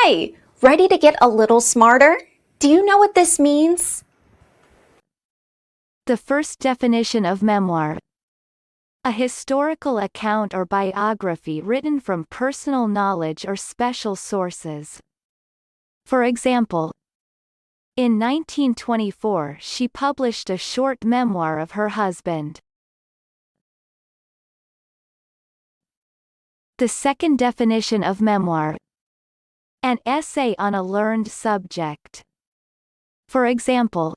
Hi, ready to get a little smarter? Do you know what this means? The first definition of memoir. A historical account or biography written from personal knowledge or special sources. For example, in 1924 she published a short memoir of her husband. The second definition of memoir. An essay on a learned subject. For example,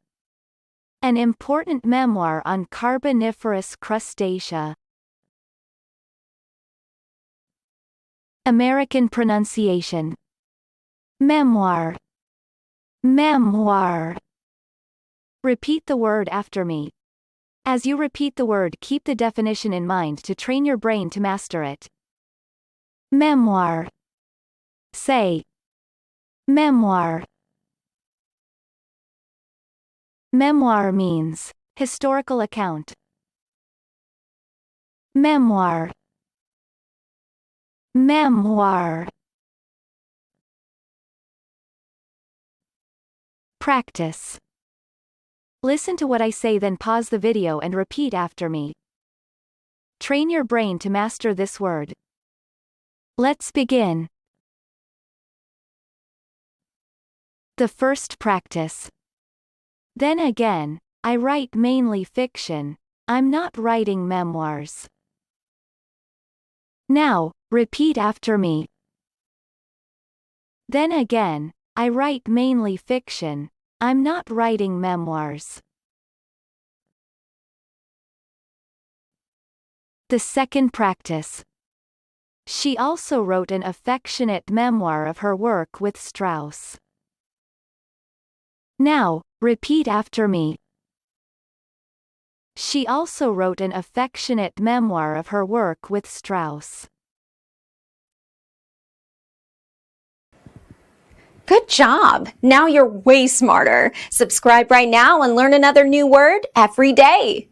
an important memoir on Carboniferous crustacea. American pronunciation. Memoir. Memoir. Repeat the word after me. As you repeat the word, keep the definition in mind to train your brain to master it. Memoir. Say. Memoir. Memoir means historical account. Memoir. Memoir. Practice. Listen to what I say, then pause the video and repeat after me. Train your brain to master this word. Let's begin. The first practice. Then again, I write mainly fiction. I'm not writing memoirs. Now, repeat after me. Then again, I write mainly fiction. I'm not writing memoirs. The second practice. She also wrote an affectionate memoir of her work with Strauss. Now, repeat after me. She also wrote an affectionate memoir of her work with Strauss. Good job! Now you're way smarter. Subscribe right now and learn another new word every day.